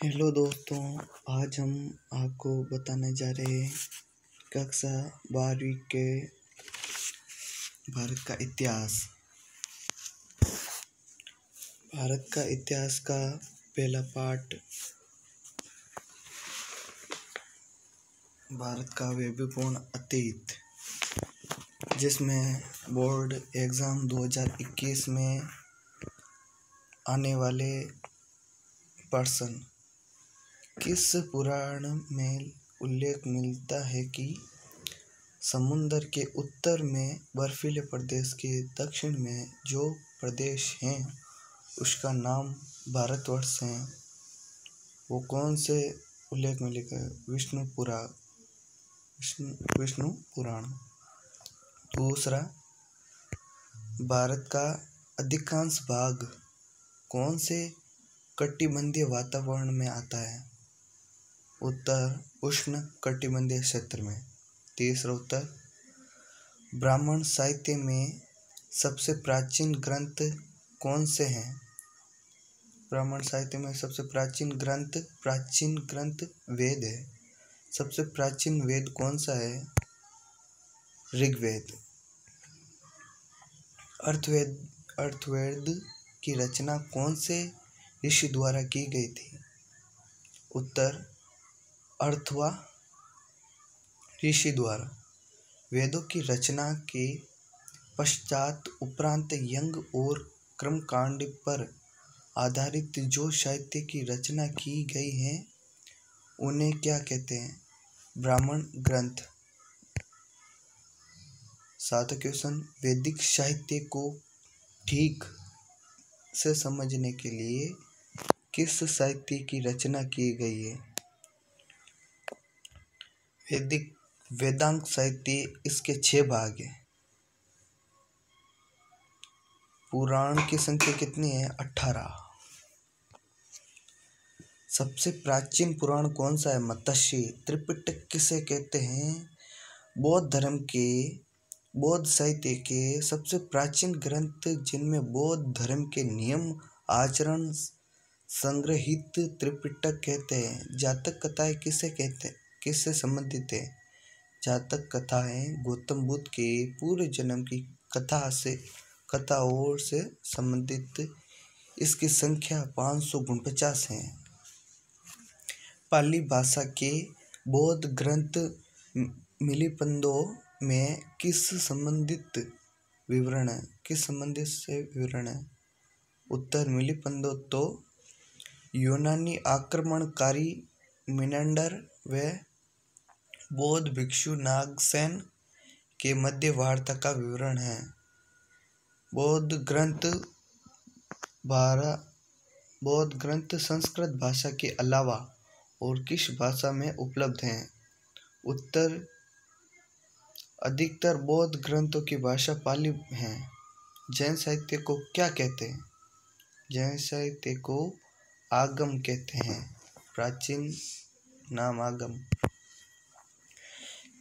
Hello दोस्तों, आज हम आपको बताने जा रहे हैं कक्षा 12वीं के भारत का इतिहास। भारत का इतिहास का पहला पार्ट भारत का वैभवपूर्ण अतीत, जिसमें बोर्ड एग्ज़ाम 2021 में आने वाले प्रश्न। किस पुराण में उल्लेख मिलता है कि समुद्र के उत्तर में बर्फीले प्रदेश के दक्षिण में जो प्रदेश हैं उसका नाम भारतवर्ष है? वो कौन से उल्लेख मिलेगा? विष्णु पुराण। दूसरा, भारत का अधिकांश भाग कौन से कटिबंधीय वातावरण में आता है? उत्तर, उष्ण कटिबंधीय क्षेत्र में। तीसरा उत्तर, ब्राह्मण साहित्य में सबसे प्राचीन ग्रंथ कौन से हैं? ब्राह्मण साहित्य में सबसे प्राचीन ग्रंथ वेद है। सबसे प्राचीन वेद कौन सा है? ऋग्वेद। अर्थवेद की रचना कौन से ऋषि द्वारा की गई थी? उत्तर, अर्थवा ऋषि द्वारा। वेदों की रचना के पश्चात उपरांत यज्ञ और कर्मकांड पर आधारित जो साहित्य की रचना की गई है उन्हें क्या कहते हैं? ब्राह्मण ग्रंथ। सातवां क्वेश्चन, वैदिक साहित्य को ठीक से समझने के लिए किस साहित्य की रचना की गई है? वेदांग साहित्य। इसके 6 भाग हैं। पुराण की संख्या कितनी है? 18। सबसे प्राचीन पुराण कौन सा है? मत्स्य। त्रिपिटक किसे कहते हैं? बौद्ध साहित्य के सबसे प्राचीन ग्रंथ जिनमें बौद्ध धर्म के नियम आचरण संग्रहित त्रिपिटक कहते हैं। जातक कथाएं किससे संबंधित है? जातक कथाएं गौतम बुद्ध के पूर्व जन्म की कथाओं से संबंधित। इसकी संख्या 549 है। पाली भाषा के बौद्ध ग्रंथ मिलिपंदो में किस संबंधित विवरण है? उत्तर, मिलिपंदो तो यूनानी आक्रमणकारी मिनांडर व बौद्ध भिक्षु नागसेन के मध्य वार्ता का विवरण है। बौद्ध ग्रंथ संस्कृत भाषा के अलावा और किस भाषा में उपलब्ध हैं? उत्तर, अधिकतर बौद्ध ग्रंथों की भाषा पाली है। जैन साहित्य को क्या कहते हैं? जैन साहित्य को आगम कहते हैं। प्राचीन नाम आगम।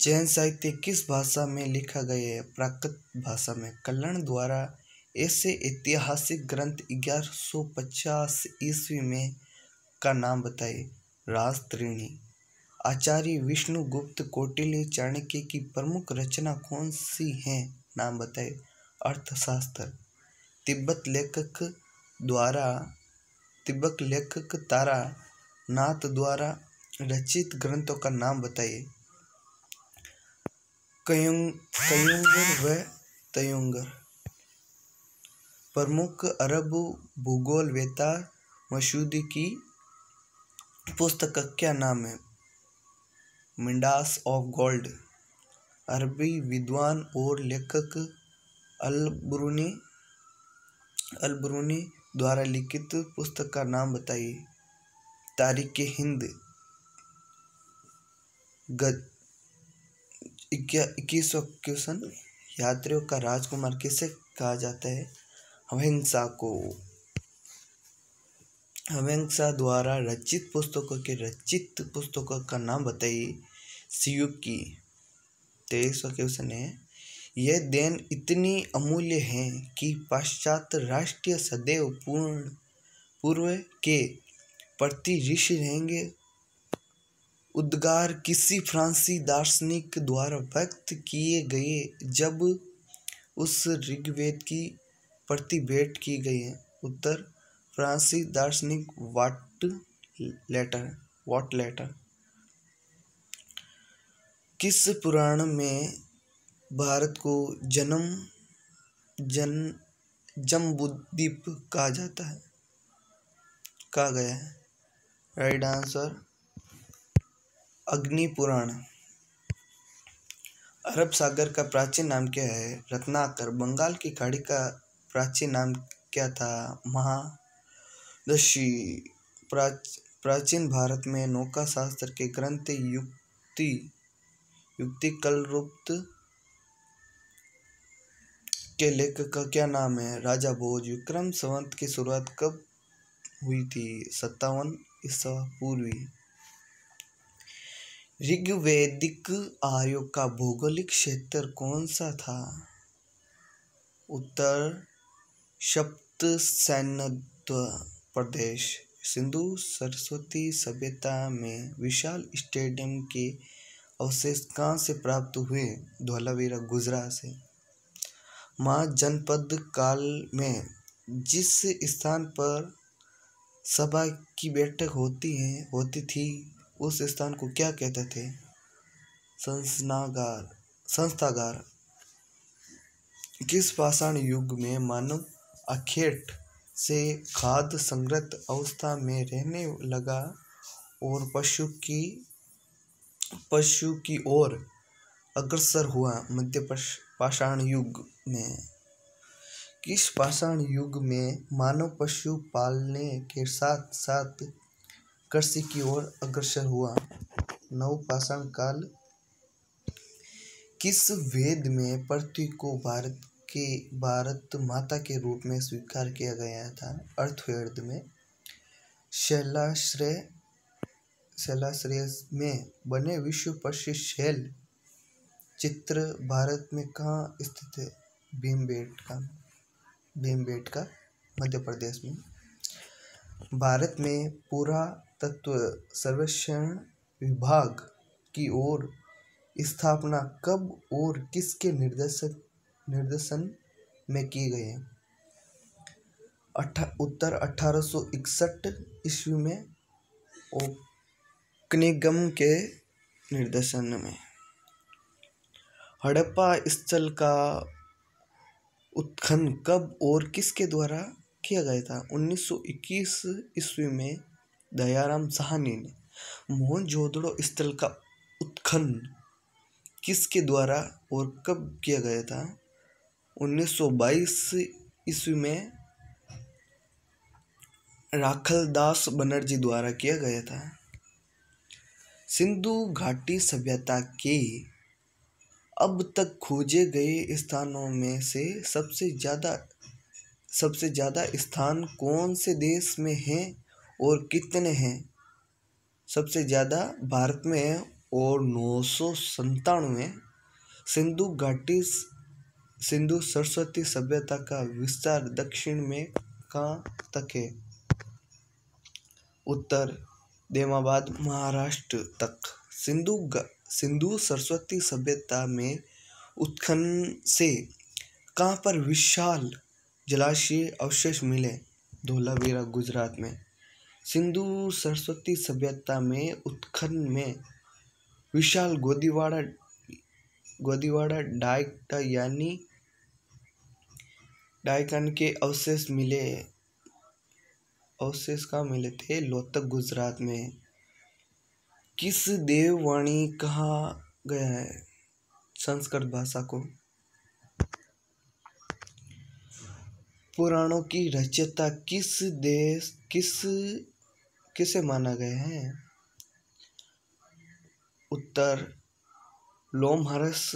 जैन साहित्य किस भाषा में लिखा गया है? प्राकृत भाषा में। कल्हण द्वारा ऐसे ऐतिहासिक ग्रंथ 1150 ईस्वी में का नाम बताइए। राजतरणी। आचार्य विष्णुगुप्त कौटिल्य चाणक्य की प्रमुख रचना कौन सी है? नाम बताइए। अर्थशास्त्र। तिब्बत लेखक तारा नाथ द्वारा रचित ग्रंथों का नाम बताइए। कयुंगर व तयुंगर। प्रमुख अरब भूगोलवेत्ता मसूदी की पुस्तक का क्या नाम है? Midas of gold. अरबी विद्वान और लेखक अल-बरूनी द्वारा लिखित पुस्तक का नाम बताइए। तारीख़-ए-हिंद। 21वां क्वेश्चन, यात्रियों का राजकुमार किसे कहा जाता है? हवेंसा को। हवेंसा द्वारा रचित पुस्तकों का नाम बताइए। सियुकी। 23वां क्वेश्चन है, यह देन इतनी अमूल्य है कि पाश्चात्य राष्ट्र सदैव पूर्व के प्रति ऋषि रहेंगे। उद्गार किसी फ्रांसीसी दार्शनिक द्वारा व्यक्त किए गए जब उस ऋग्वेद की प्रति भेंट की गई है। उत्तर फ्रांसीसी दार्शनिक वॉटलेटर। किस पुराण में भारत को जम्बूद्वीप कहा गया है? राइट आंसर अग्नि पुराण। अरब सागर का प्राचीन नाम क्या है? रत्नाकर। बंगाल की खाड़ी का प्राचीन नाम क्या था? महादशी। प्राचीन भारत में नौका शास्त्र के ग्रंथ युक्ति कलरुक्त के लेखक का क्या नाम है? राजा भोज। विक्रम संवत की शुरुआत कब हुई थी? 57 ईसा पूर्वी। ऋग्वैदिक आर्यों का भौगोलिक क्षेत्र कौन सा था? उत्तर सप्तसैन्यद्वीप प्रदेश। सिंधु सरस्वती सभ्यता में विशाल स्टेडियम के अवशेष कहाँ से प्राप्त हुए? धोलावीरा गुजरात से। महाजनपद काल में जिस स्थान पर सभा की बैठक होती थी उस स्थान को क्या कहते थे? संस्थागार। किस पाषाण युग में मानव अखेट से खाद्य संग्रहित अवस्था में रहने लगा और पशु की ओर अग्रसर हुआ? मध्य पाषाण युग में। किस पाषाण युग में मानव पशु पालने के साथ साथ कृषि की ओर अग्रसर हुआ? नवपाषाण काल। किस वेद में पृथ्वी को भारत माता के रूप में स्वीकार किया गया था? अथर्ववेद में। शैलाश्रय में बने विश्व प्रसिद्ध शैल चित्र भारत में कहाँ स्थित है? भीमबेटका मध्य प्रदेश में। भारत में पुरातत्व सर्वेक्षण विभाग की ओर स्थापना कब और किसके निर्देशन में की गई? उत्तर 1861 ईस्वी में ओकनेगम के निर्देशन में। हड़प्पा स्थल का उत्खनन कब और किसके द्वारा किया गया था? 1921 ईस्वी में दयाराम साहनी ने। मोहनजोदड़ो स्थल का उत्खनन किसके द्वारा और कब किया गया था? 1922 ईस्वी में राखलदास बनर्जी द्वारा किया गया था। सिंधु घाटी सभ्यता के अब तक खोजे गए स्थानों में से सबसे ज्यादा स्थान कौन से देश में हैं और कितने हैं? सबसे ज्यादा भारत में है और 997। सिंधु घाटी सिंधु सरस्वती सभ्यता का विस्तार दक्षिण में कहाँ तक है? उत्तर देमाबाद महाराष्ट्र तक। सिंधु सरस्वती सभ्यता में उत्खनन से कहाँ पर विशाल जलाशय अवशेष मिले? धोलावीरा गुजरात में। सिंधु सरस्वती सभ्यता में उत्खनन में विशाल गोदीवाड़ा डायकन के अवशेष कहाँ मिले थे? लोहतक गुजरात में। किस देववाणी कहा गया है संस्कृत भाषा को? पुराणों की रचयिता किसे माना गया है? उत्तर लोमहर्ष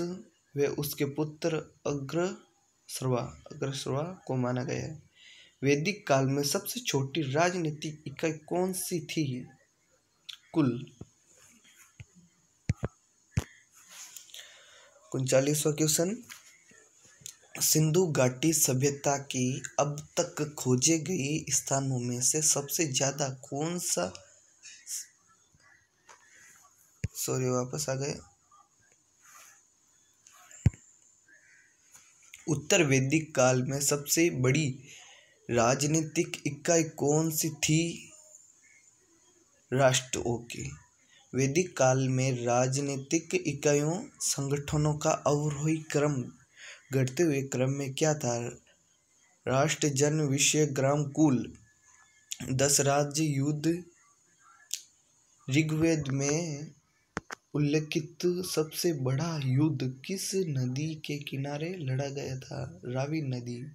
व उसके पुत्र अग्रश्रवा को माना गया है। वैदिक काल में सबसे छोटी राजनीतिक इकाई कौन सी थी? कुल। 39वां क्वेश्चन। सिंधु घाटी सभ्यता की अब तक खोजे गए स्थानों में से सबसे ज्यादा कौन सा, सॉरी वापस आ गए, उत्तर वैदिक काल में सबसे बड़ी राजनीतिक इकाई कौन सी थी? राष्ट्र। ओके। वैदिक काल में राजनीतिक इकाइयों संगठनों का अवरोही क्रम घटते हुए क्रम में क्या था? राष्ट्र, जन, विषय, ग्राम, कुल। 10 राज्य युद्ध। ऋग्वेद में उल्लेखित सबसे बड़ा युद्ध किस नदी के किनारे लड़ा गया था? रावी नदी।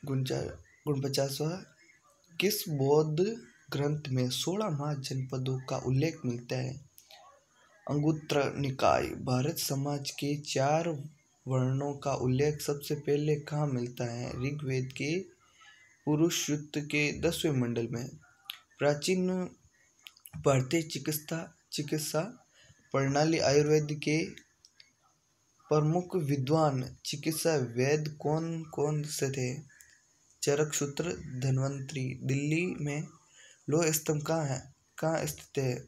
49वां, किस बौद्ध ग्रंथ में 16 महाजनपदों का उल्लेख मिलता है? अंगुत्तर निकाय। भारत समाज के 4 वर्णों का उल्लेख सबसे पहले कहाँ मिलता है? ऋग्वेद के पुरुष सूक्त के 10वें मंडल में। प्राचीन भारतीय चिकित्सा प्रणाली आयुर्वेद के प्रमुख विद्वान चिकित्सा वेद कौन कौन से थे? चरक सूत्र, धन्वंतरी। दिल्ली में लौह स्तंभ कहाँ स्थित है?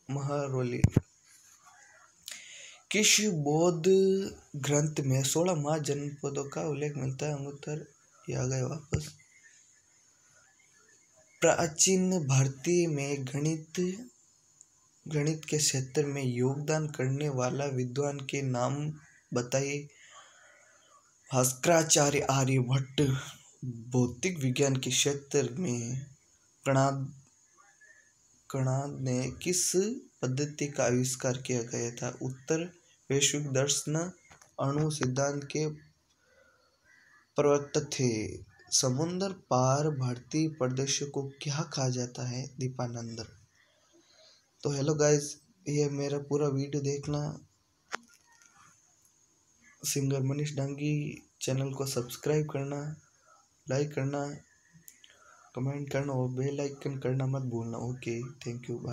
महरौली। किस बौद्ध ग्रंथ में 16 महाजनपदों का उल्लेख मिलता है? अंगुत्तर। ये आ गए वापस। प्राचीन भारतीय में गणित के क्षेत्र में योगदान करने वाला विद्वान के नाम बताइए। भास्कराचार्य, आर्यभट्ट। भौतिक विज्ञान के क्षेत्र में कणाद ने किस पद्धति का आविष्कार किया गया था? उत्तर वैश्विक दर्शन अणु सिद्धांत के प्रवर्तक थे। समुद्र पार भारतीय प्रदेशों को क्या कहा जाता है? दीपानंद। तो हेलो गाइस, ये मेरा पूरा वीडियो देखना। सिंगर मनीष डांगी चैनल को सब्सक्राइब करना, लाइक करना, कमेंट करना और बेल आइकन करना मत भूलना। Okay, thank you, bye.